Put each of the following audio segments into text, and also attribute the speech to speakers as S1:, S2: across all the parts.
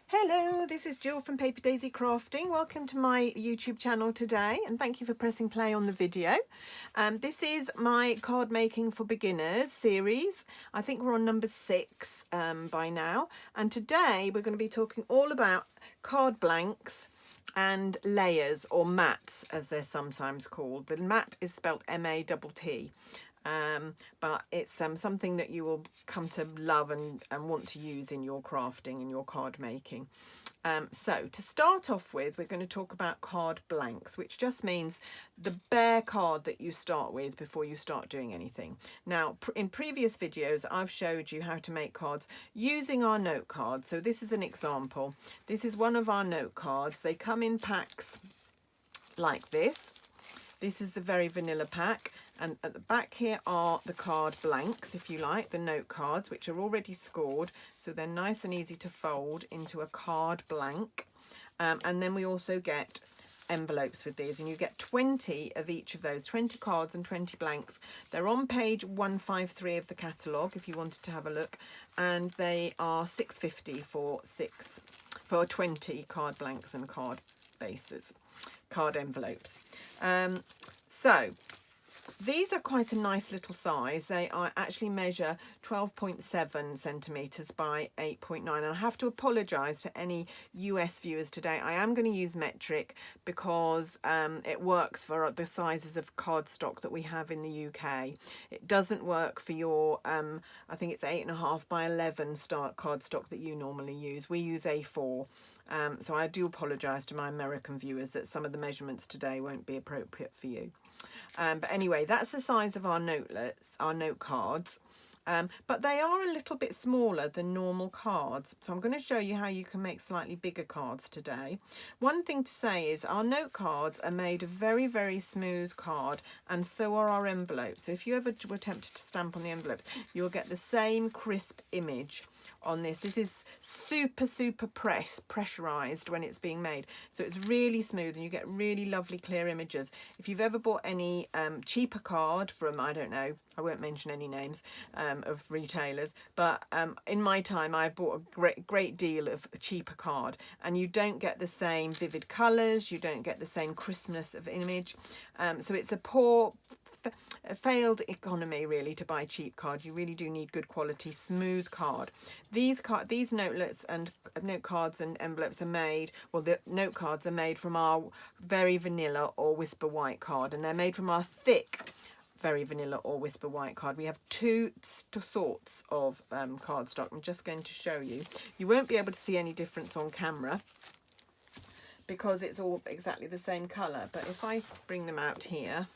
S1: Hello, this is Jill from Paper Daisy Crafting. Welcome to my YouTube channel today and thank you for pressing play on the video. This is my card making for beginners series. I think we're on number 6 by now, and today we're going to be talking all about card blanks and layers, or mats as they're sometimes called. The mat is spelled M-A-T-T. But it's something that you will come to love and want to use in your crafting and your card making. So to start off with, we're going to talk about card blanks, which just means the bare card that you start with before you start doing anything. Now, in previous videos, I've showed you how to make cards using our note cards. So this is an example. This is one of our note cards. They come in packs like this. This is the very vanilla pack, and at the back here are the card blanks, if you like, the note cards, which are already scored, so they're nice and easy to fold into a card blank. And then we also get envelopes with these, and you get 20 of each of those, 20 cards and 20 blanks. They're on page 153 of the catalogue if you wanted to have a look, and they are £6.50 for 20 card blanks and card bases, card envelopes. So these are quite a nice little size. They are actually measure 12.7 centimetres by 8.9. And I have to apologise to any US viewers today. I am going to use metric because it works for the sizes of cardstock that we have in the UK. It doesn't work for your, I think it's 8.5 by 11 cardstock that you normally use. We use A4. So I do apologise to my American viewers that some of the measurements today won't be appropriate for you. But anyway, that's the size of our notelets, our note cards. But they are a little bit smaller than normal cards. So I'm going to show you how you can make slightly bigger cards today. One thing to say is our note cards are made of very, very smooth card, and so are our envelopes. So if you ever were tempted to stamp on the envelopes, you'll get the same crisp image on this. This is super pressurized when it's being made, so it's really smooth and you get really lovely clear images. If you've ever bought any cheaper card from, I don't know, I won't mention any names of retailers, but in my time I bought a great deal of cheaper card, and you don't get the same vivid colors, you don't get the same crispness of image. So it's a failed economy really to buy cheap card. You really do need good quality smooth card. These notelets and note cards and envelopes are made, well, the note cards are made from our very vanilla or whisper white card, and they're made from our thick very vanilla or whisper white card. We have two sorts of cardstock. I'm just going to show you. You won't be able to see any difference on camera because it's all exactly the same colour, but if I bring them out here,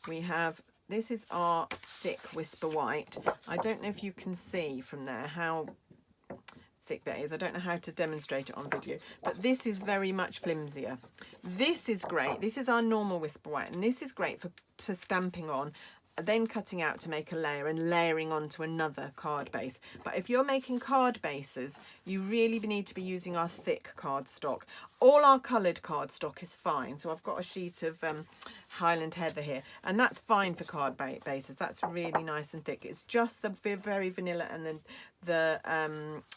S1: we have, this is our thick whisper white. I don't know if you can see from there how thick that is. I don't know how to demonstrate it on video, but this is very much flimsier. This is great. This is our normal whisper white, and this is great for stamping on, then cutting out to make a layer and layering onto another card base. But if you're making card bases, you really need to be using our thick cardstock. All our coloured cardstock is fine. So I've got a sheet of Highland Heather here, and that's fine for card bases. That's really nice and thick. It's just the very vanilla and then the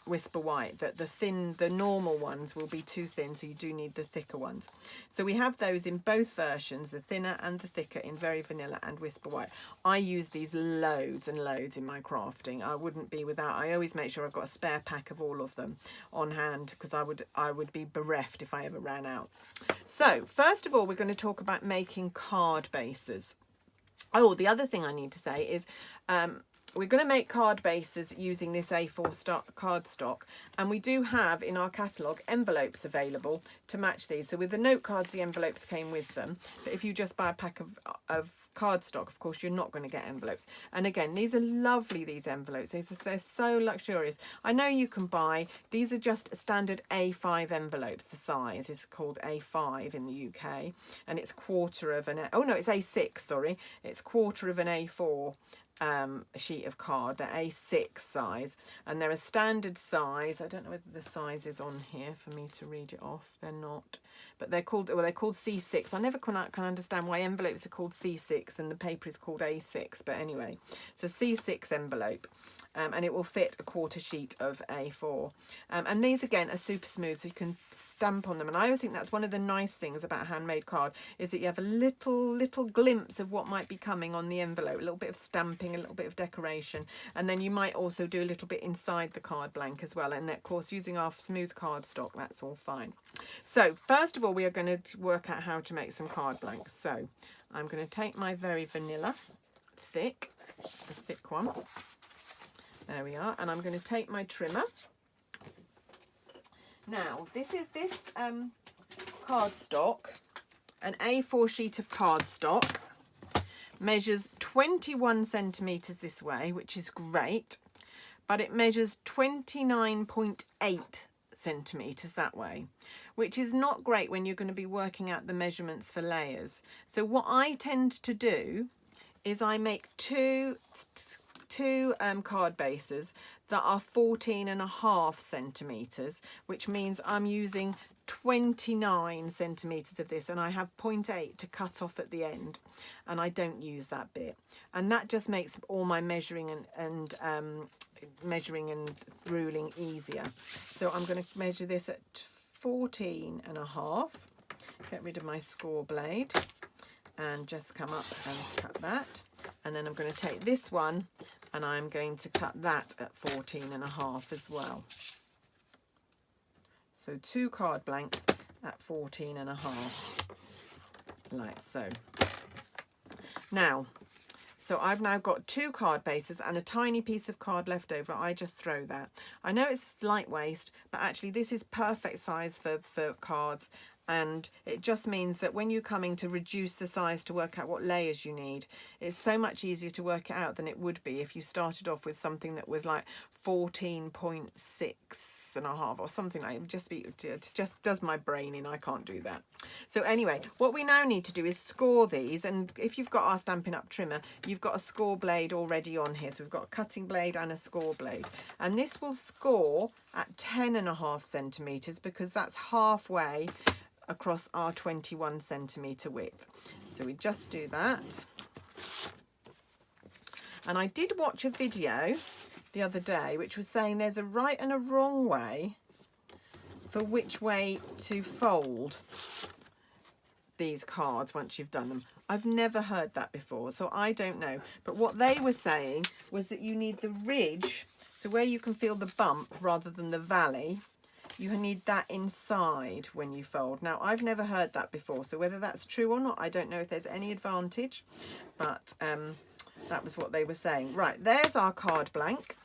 S1: whisper white, that the normal ones will be too thin, so you do need the thicker ones. So we have those in both versions, the thinner and the thicker, in very vanilla and whisper white. I use these loads and loads in my crafting. I wouldn't be without. I always make sure I've got a spare pack of all of them on hand, because I would be bereft if I ever ran out. So first of all, we're going to talk about making card bases. Oh, the other thing I need to say is we're going to make card bases using this A4 cardstock, and we do have in our catalogue envelopes available to match these. So with the note cards, the envelopes came with them, but if you just buy a pack of cardstock, of course, you're not going to get envelopes. And again, these are lovely, these envelopes. They're so luxurious. I know you can buy, these are just standard A5 envelopes. The size is called A5 in the UK, and it's quarter of an, oh no, it's A6, sorry. It's quarter of an A4 sheet of card. They're A6 size, and they're a standard size. I don't know whether the size is on here for me to read it off. They're not, but they're called, well, they're called C6. I never can understand why envelopes are called C6 and the paper is called A6, but anyway, it's a C6 envelope, and it will fit a quarter sheet of A4. And these again are super smooth, so you can stamp on them. And I always think that's one of the nice things about handmade card, is that you have a little glimpse of what might be coming on the envelope, a little bit of stamping, a little bit of decoration, and then you might also do a little bit inside the card blank as well. And of course, using our smooth cardstock, that's all fine. So first of all, we are going to work out how to make some card blanks. So I'm going to take my very vanilla the thick one. There we are. And I'm going to take my trimmer. Now, this cardstock, an A4 sheet of cardstock, measures 21 centimetres this way, which is great, but it measures 29.8 centimetres that way, which is not great when you're going to be working out the measurements for layers. So what I tend to do is I make two card bases that are 14.5 centimetres, which means I'm using 29 centimetres of this, and I have 0.8 to cut off at the end, and I don't use that bit, and that just makes all my measuring and ruling easier. So I'm going to measure this at 14.5, get rid of my score blade and just come up and cut that, and then I'm going to take this one and I'm going to cut that at 14.5 as well. So 2 card blanks at 14.5, like so. Now, so I've now got 2 card bases and a tiny piece of card left over. I just throw that. I know it's light waste, but actually this is perfect size for cards. And it just means that when you're coming to reduce the size to work out what layers you need, it's so much easier to work it out than it would be if you started off with something that was like 14.6.5 or something like it. It just does my brain in. I can't do that. So anyway, what we now need to do is score these, and if you've got our Stampin' Up trimmer, you've got a score blade already on here. So we've got a cutting blade and a score blade, and this will score at 10.5 centimetres because that's halfway across our 21 centimetre width. So we just do that. And I did watch a video the other day which was saying there's a right and a wrong way for which way to fold these cards once you've done them. I've never heard that before, so I don't know. But what they were saying was that you need the ridge, so where you can feel the bump rather than the valley, you need that inside when you fold. Now, I've never heard that before, so whether that's true or not, I don't know if there's any advantage, but that was what they were saying. Right, there's our card blank.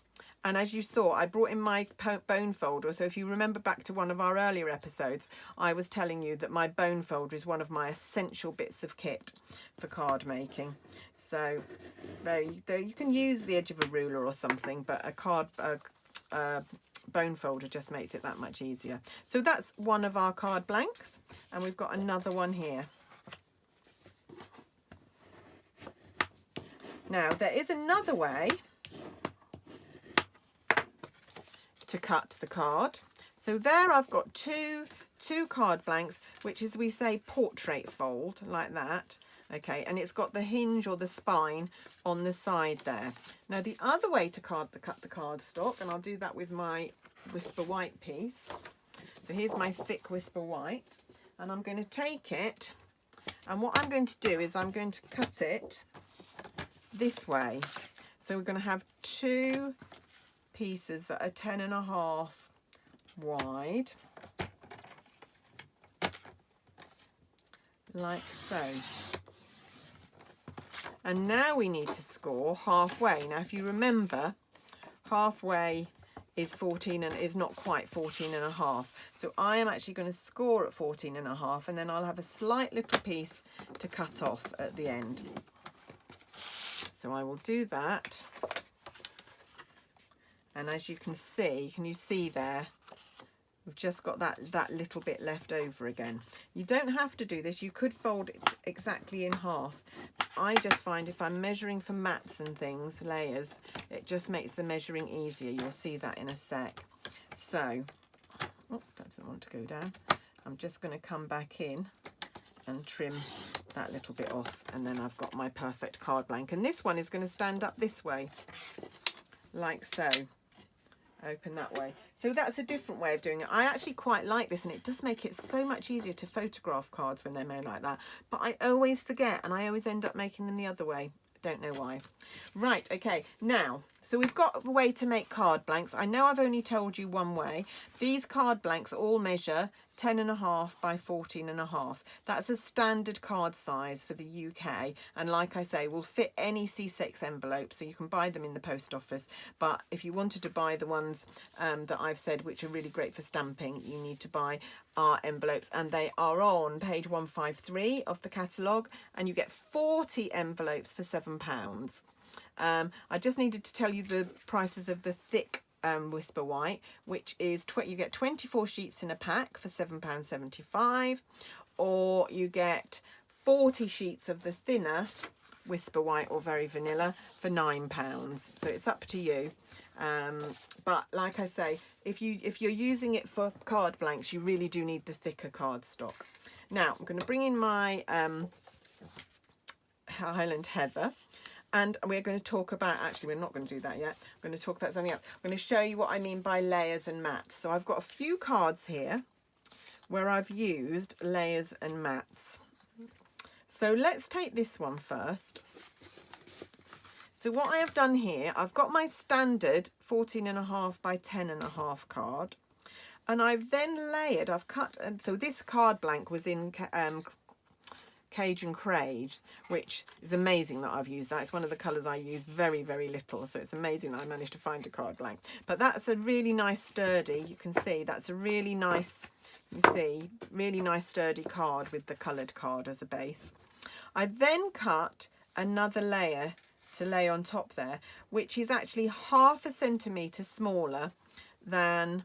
S1: And as you saw, I brought in my bone folder. So if you remember back to one of our earlier episodes, I was telling you that my bone folder is one of my essential bits of kit for card making. So there you can use the edge of a ruler or something, but a bone folder just makes it that much easier. So that's one of our card blanks, and we've got another one here. Now there is another way to cut the card. So there I've got two card blanks, which is, we say, portrait fold, like that. Okay, and it's got the hinge or the spine on the side there. Now the other way to cut the cardstock, and I'll do that with my Whisper White piece. So here's my thick Whisper White, and I'm going to take it, and what I'm going to do is I'm going to cut it this way. So we're going to have 2 pieces that are 10.5 wide, like so. And now we need to score halfway. Now, if you remember, halfway is 14 and is not quite 14.5. So I am actually going to score at 14.5, and then I'll have a slight little piece to cut off at the end. So I will do that. And as you can see there, we've just got that little bit left over again. You don't have to do this. You could fold it exactly in half. I just find if I'm measuring for mats and things, layers, it just makes the measuring easier. You'll see that in a sec. So, oh, that doesn't want to go down. I'm just going to come back in and trim that little bit off, and then I've got my perfect card blank. And this one is going to stand up this way, like so. Open that way. So that's a different way of doing it. I actually quite like this, and it does make it so much easier to photograph cards when they're made like that. But I always forget, and I always end up making them the other way. Don't know why. Right, okay, now, so we've got a way to make card blanks. I know I've only told you one way. These card blanks all measure 10.5 by 14.5. That's a standard card size for the UK, and like I say, will fit any C6 envelope, so you can buy them in the post office. But if you wanted to buy the ones that I've said, which are really great for stamping, you need to buy our envelopes, and they are on page 153 of the catalogue, and you get 40 envelopes for £7. I just needed to tell you the prices of the thick Whisper White, which is you get 24 sheets in a pack for £7.75, or you get 40 sheets of the thinner Whisper White or Very Vanilla for £9. So it's up to you. But like I say, if you're using it for card blanks, you really do need the thicker cardstock. Now I'm going to bring in my Highland Heather. And we're going to talk about, actually, we're not going to do that yet. I'm going to talk about something else. I'm going to show you what I mean by layers and mats. So I've got a few cards here where I've used layers and mats. So let's take this one first. So what I have done here, I've got my standard 14.5 by 10.5 card. And I've then layered, I've cut, and so this card blank was in Cajun Crage, which is amazing that I've used that. It's one of the colours I use very, very little, so it's amazing that I managed to find a card blank. But that's a really nice sturdy, you can see, that's a really nice, you see, really nice sturdy card with the coloured card as a base. I then cut another layer to lay on top there, which is actually 0.5 centimetre smaller than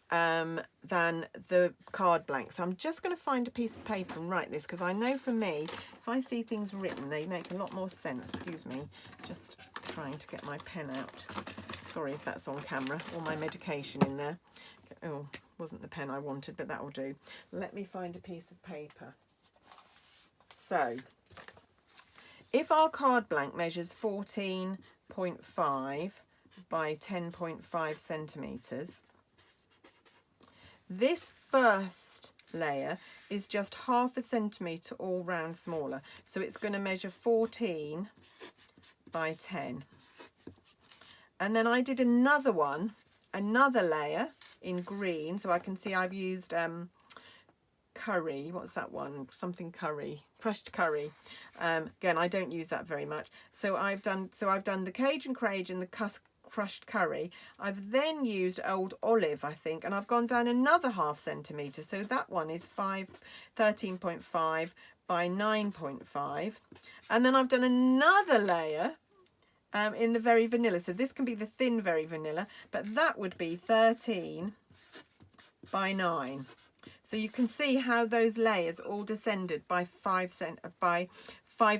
S1: the card blank. So I'm just going to find a piece of paper and write this, because I know for me, if I see things written, they make a lot more sense. Excuse me, just trying to get my pen out. Sorry if that's on camera. All my medication in there. Oh, wasn't the pen I wanted, but that will do. Let me find a piece of paper. So if our card blank measures 14.5 by 10.5 centimetres, this first layer is just 0.5 centimetre all round smaller. So it's going to measure 14 by 10. And then I did another one, another layer in green. So I can see I've used curry. What's that one? Something curry. Crushed curry. Again, I don't use that very much. So I've done the Cajun Crage and the crushed curry. I've then used old olive, I think, and I've gone down another 0.5 centimetre. So that one is 13.5 by 9.5. And then I've done another layer in the Very Vanilla. So this can be the thin Very Vanilla, but that would be 13 by 9. So you can see how those layers all descended by 5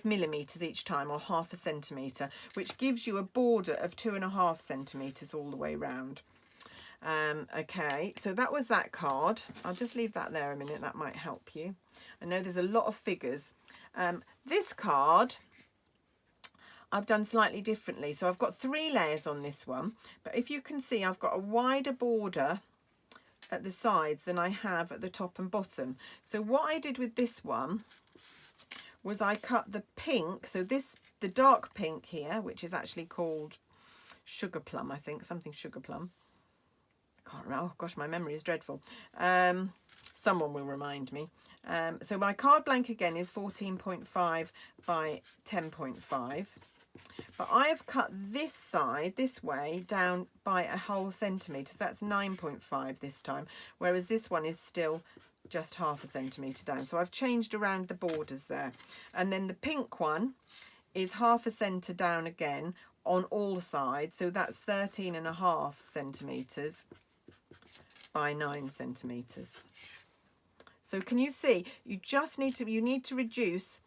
S1: millimetres each time, or 0.5 centimetre, which gives you a border of 2.5 centimetres all the way round. Okay, so that was that card. I'll just leave that there a minute, that might help you. I know there's a lot of figures. This card I've done slightly differently. So I've got 3 layers on this one, but if you can see, I've got a wider border at the sides than I have at the top and bottom. So what I did with this one was I cut the pink, so the dark pink here, which is actually called sugar plum, I think, something sugar plum. I can't remember. Oh gosh, my memory is dreadful. Someone will remind me. So my card blank again is 14.5 by 10.5. But I have cut this side, this way, down by a whole centimetre. So that's 9.5 this time, whereas this one is still just 0.5 centimetre down. So I've changed around the borders there. And then the pink one is 0.5 centimetre down again on all sides. So that's 13.5 centimetres by 9 centimetres. So can you see, you need to reduce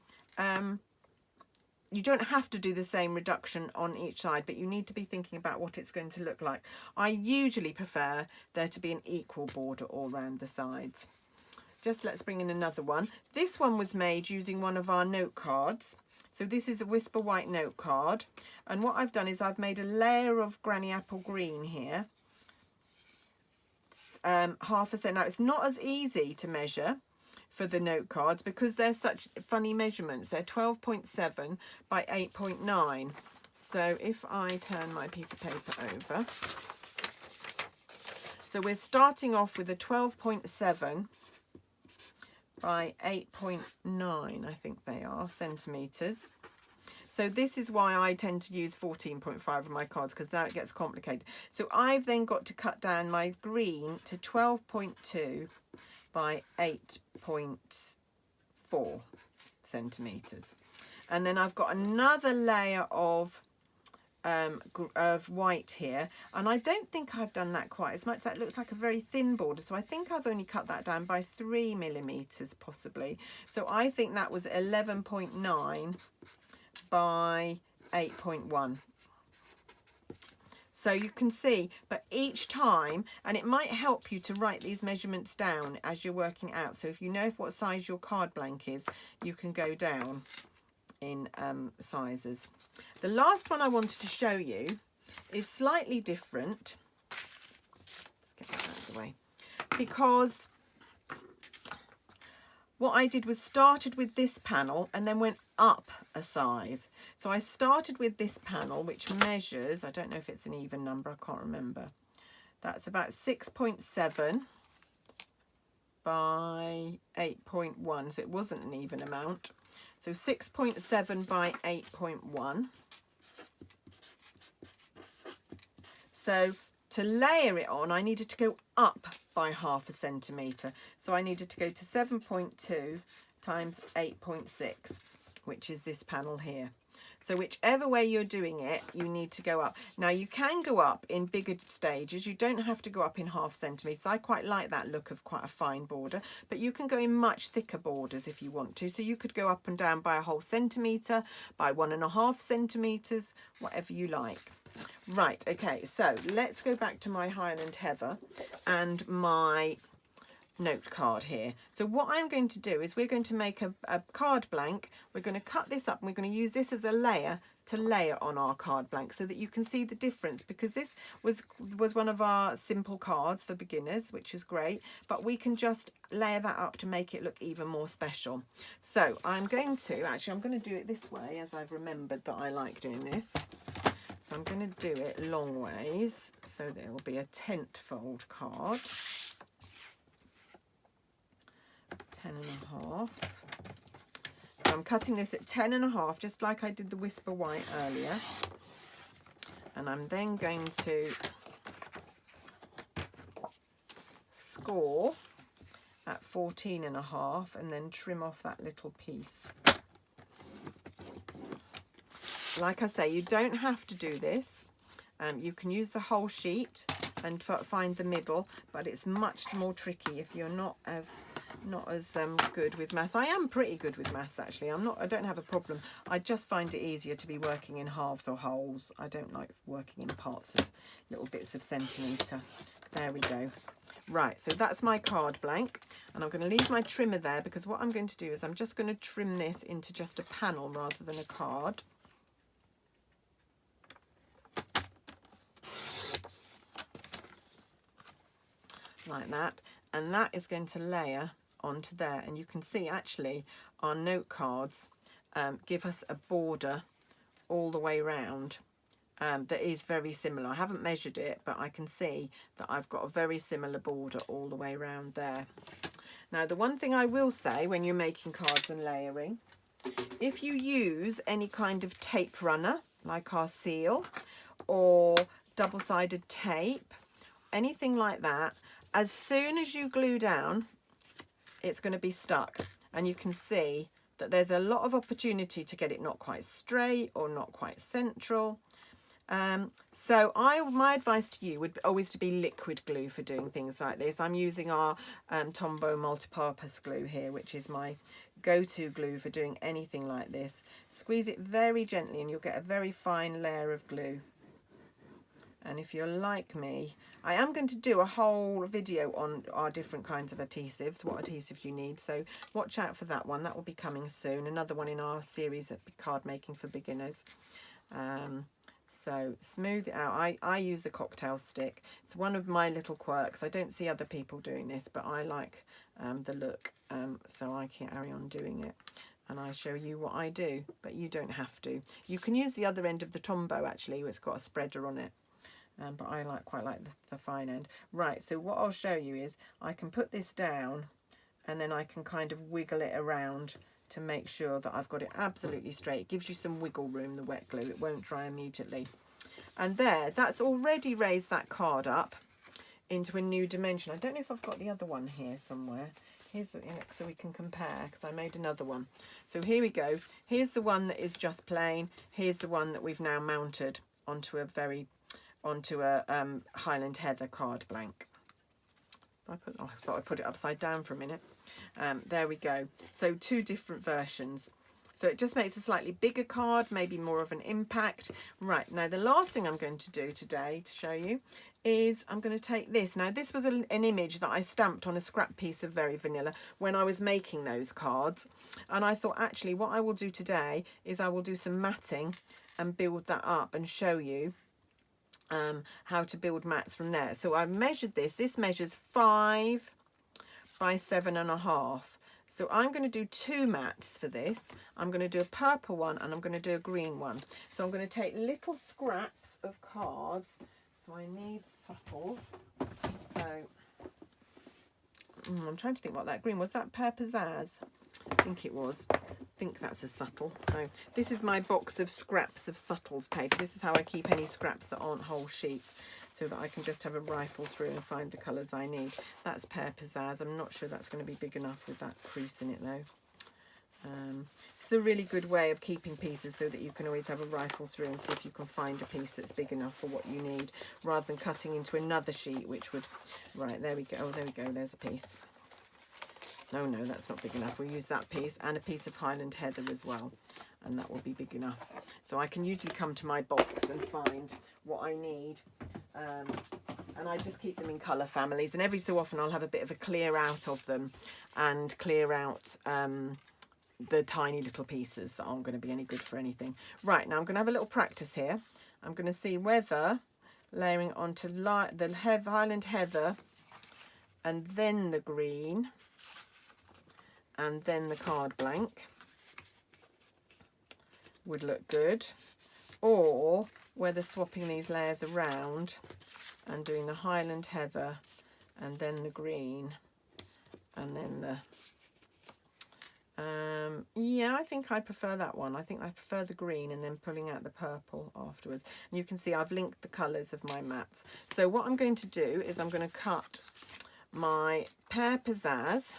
S1: you don't have to do the same reduction on each side, but you need to be thinking about what it's going to look like. I usually prefer there to be an equal border all around the sides. Just let's bring in another one. This one was made using one of our note cards. So this is a Whisper White note card. And what I've done is I've made a layer of Granny Apple Green here. Half a cent. Now, it's not as easy to measure for the note cards because they're such funny measurements. They're 12.7 by 8.9. So if I turn my piece of paper over. So we're starting off with a 12.7 by 8.9, I think they are, centimetres. So this is why I tend to use 14.5 on my cards, because now it gets complicated. So I've then got to cut down my green to 12.2 by 8.4 centimetres. And then I've got another layer of white here, and I don't think I've done that quite as much. That looks like a very thin border, so I think I've only cut that down by 3 millimeters possibly. So I think that was 11.9 by 8.1. So you can see, but each time, and it might help you to write these measurements down as you're working out. So if you know what size your card blank is, you can go down in sizes. The last one I wanted to show you is slightly different. Let's get that out of the way. Because what I did was started with this panel and then went up a size. So I started with this panel, which measures, I don't know if it's an even number, I can't remember. That's about 6.7 by 8.1, so it wasn't an even amount. So 6.7 by 8.1. So to layer it on, I needed to go up by half a centimetre. So I needed to go to 7.2 times 8.6, which is this panel here. So whichever way you're doing it, you need to go up. Now you can go up in bigger stages. You don't have to go up in half centimetres. I quite like that look of quite a fine border, but you can go in much thicker borders if you want to. So you could go up and down by a whole centimetre, by 1.5 centimetres, whatever you like. Right, okay, so let's go back to my Highland Heather and my note card here. So what I'm going to do is we're going to make a card blank. We're going to cut this up and we're going to use this as a layer to layer on our card blank so that you can see the difference, because this was one of our simple cards for beginners, which is great, but we can just layer that up to make it look even more special. So I'm going to do it this way, as I've remembered that I like doing this. So I'm going to do it long ways so that it will be a tent fold card. 10.5. So I'm cutting this at 10.5, just like I did the Whisper White earlier. And I'm then going to score at 14.5 and then trim off that little piece. Like I say, you don't have to do this. You can use the whole sheet and find the middle, but it's much more tricky if you're not as good with maths. I am pretty good with maths actually. I don't have a problem. I just find it easier to be working in halves or wholes. I don't like working in parts of little bits of centimetre. There we go. Right, so that's my card blank, and I'm going to leave my trimmer there because what I'm going to do is I'm just going to trim this into just a panel rather than a card. Like that, and that is going to layer onto there, and you can see actually our note cards give us a border all the way round that is very similar. I haven't measured it, but I can see that I've got a very similar border all the way around there. Now the one thing I will say when you're making cards and layering, if you use any kind of tape runner like our seal or double-sided tape, anything like that, as soon as you glue down, it's going to be stuck. And you can see that there's a lot of opportunity to get it not quite straight or not quite central. So my advice to you would always to be liquid glue for doing things like this. I'm using our Tombow multipurpose glue here, which is my go-to glue for doing anything like this. Squeeze it very gently and you'll get a very fine layer of glue. And if you're like me, I am going to do a whole video on our different kinds of adhesives, what adhesives you need. So watch out for that one. That will be coming soon. Another one in our series of card making for beginners. So smooth it out. I use a cocktail stick. It's one of my little quirks. I don't see other people doing this, but I like the look. So I can carry on doing it. And I show you what I do, but you don't have to. You can use the other end of the Tombow actually, it's got a spreader on it. But I quite like the fine end. Right, so what I'll show you is I can put this down and then I can kind of wiggle it around to make sure that I've got it absolutely straight. It gives you some wiggle room, the wet glue. It won't dry immediately. And there, that's already raised that card up into a new dimension. I don't know if I've got the other one here somewhere. Here's so we can compare, because I made another one. So here we go. Here's the one that is just plain. Here's the one that we've now mounted onto a Highland Heather card blank. I thought I'd put it upside down for a minute. There we go. So two different versions. So it just makes a slightly bigger card, maybe more of an impact. Right, now the last thing I'm going to do today to show you is I'm going to take this. Now this was an image that I stamped on a scrap piece of Very Vanilla when I was making those cards. And I thought actually what I will do today is I will do some matting and build that up and show you how to build mats from there. So I've measured this. This measures 5 by 7.5. So I'm going to do 2 mats for this. I'm going to do a purple one and I'm going to do a green one. So I'm going to take little scraps of cards. So I need subtles. So I'm trying to think what that green was. That Pear Pizzazz? I think it was. I think that's a subtle. So this is my box of scraps of subtles paper. This is how I keep any scraps that aren't whole sheets, so that I can just have a rifle through and find the colours I need. That's Pear Pizzazz. I'm not sure that's going to be big enough with that crease in it though. It's a really good way of keeping pieces so that you can always have a rifle through and see if you can find a piece that's big enough for what you need, rather than cutting into another sheet, which would... Right, there we go. Oh, there we go. There's a piece. No, that's not big enough. We'll use that piece and a piece of Highland Heather as well, and that will be big enough. So I can usually come to my box and find what I need, and I just keep them in colour families, and every so often I'll have a bit of a clear out of them and clear out the tiny little pieces that aren't going to be any good for anything. Right, now I'm going to have a little practice here. I'm going to see whether layering onto the Highland Heather and then the green and then the card blank would look good, or whether swapping these layers around and doing the Highland Heather and then the green and then the yeah, I think I prefer that one. I think I prefer the green and then pulling out the purple afterwards. And you can see I've linked the colours of my mats. So what I'm going to do is I'm going to cut my Pear Pizzazz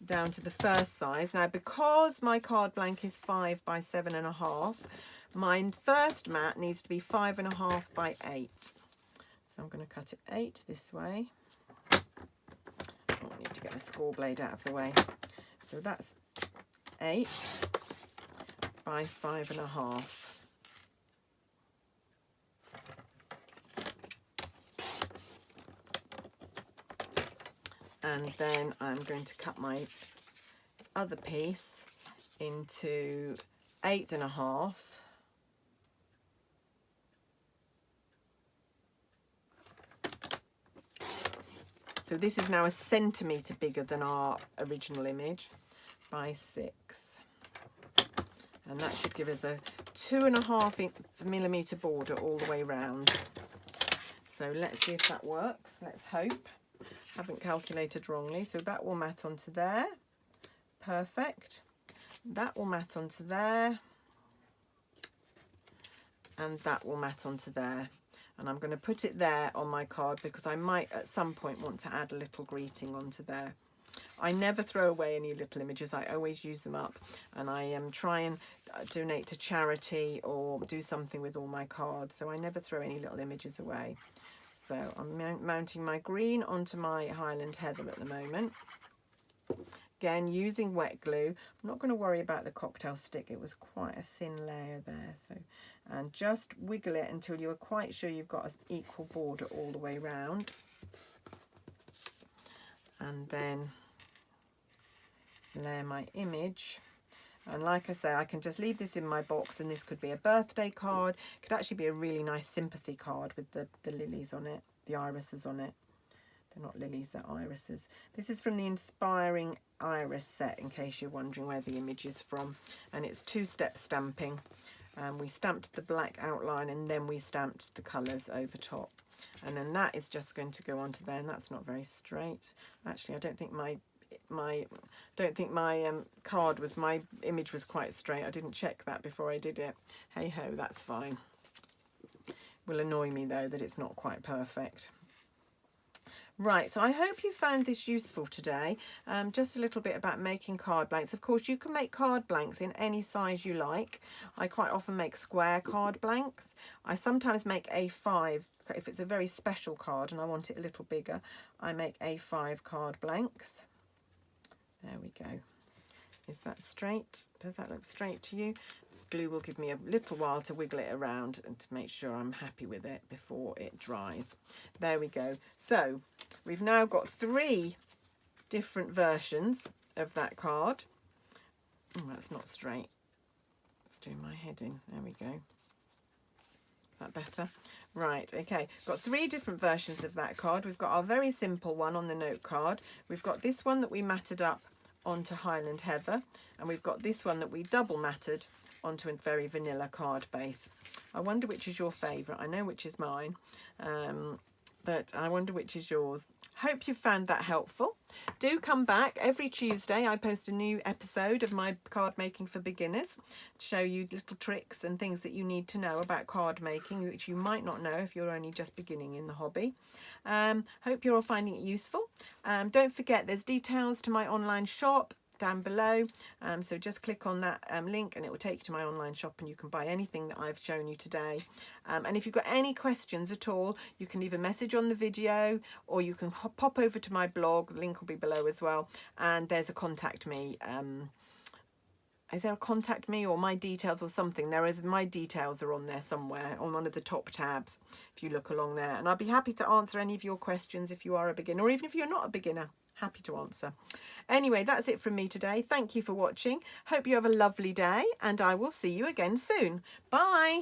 S1: down to the first size. Now, because my card blank is 5 by 7.5, my first mat needs to be 5.5 by 8. So I'm going to cut it 8 this way. I need to get the score blade out of the way. So that's 8 by 5.5. And then I'm going to cut my other piece into 8.5. So this is now a centimetre bigger than our original image, by 6. And that should give us a 2.5mm border all the way round. So let's see if that works. Let's hope. Haven't calculated wrongly. So that will mat onto there. Perfect. That will mat onto there. And that will mat onto there. And I'm going to put it there on my card because I might at some point want to add a little greeting onto there. I never throw away any little images. I always use them up, and I try and donate to charity or do something with all my cards. So I never throw any little images away. So I'm mounting my green onto my Highland Heather at the moment. Again, using wet glue. I'm not going to worry about the cocktail stick. It was quite a thin layer there. So, and just wiggle it until you are quite sure you've got an equal border all the way round. And then layer my image. And like I say, I can just leave this in my box, and this could be a birthday card. It could actually be a really nice sympathy card with the lilies on it, the irises on it. They're not lilies, they're irises. This is from the Inspiring Iris set, in case you're wondering where the image is from. And it's two-step stamping. We stamped the black outline, and then we stamped the colours over top. And then that is just going to go onto there, and that's not very straight. Actually, I don't think my card was, my image was quite straight. I didn't check that before I did it. Hey ho, that's fine. Will annoy me though that it's not quite perfect. Right, so I hope you found this useful today. Just a little bit about making card blanks. Of course, you can make card blanks in any size you like. I quite often make square card blanks. I sometimes make A5 if it's a very special card and I want it a little bigger. I make A5 card blanks. There we go. Is that straight? Does that look straight to you? Glue will give me a little while to wiggle it around and to make sure I'm happy with it before it dries. There we go. So we've now got 3 different versions of that card. Oh, that's not straight. Let's do my heading. There we go. Is that better? Right, okay. Got 3 different versions of that card. We've got our very simple one on the note card. We've got this one that we matted up onto Highland Heather, and we've got this one that we double matted onto a very vanilla card base. I wonder which is your favourite. I know which is mine, but I wonder which is yours. Hope you found that helpful. Do come back. Every Tuesday I post a new episode of my card making for beginners to show you little tricks and things that you need to know about card making, which you might not know if you're only just beginning in the hobby. Hope you're all finding it useful. Don't forget, there's details to my online shop down below, so just click on that link and it will take you to my online shop, and you can buy anything that I've shown you today. And if you've got any questions at all, you can leave a message on the video, or you can pop over to my blog. The link will be below as well, and there's a contact me. Is there a contact me or my details or something? There is. My details are on there somewhere on one of the top tabs if you look along there, and I'll be happy to answer any of your questions if you are a beginner, or even if you're not a beginner. Happy to answer. Anyway, that's it from me today. Thank you for watching. Hope you have a lovely day, and I will see you again soon. Bye.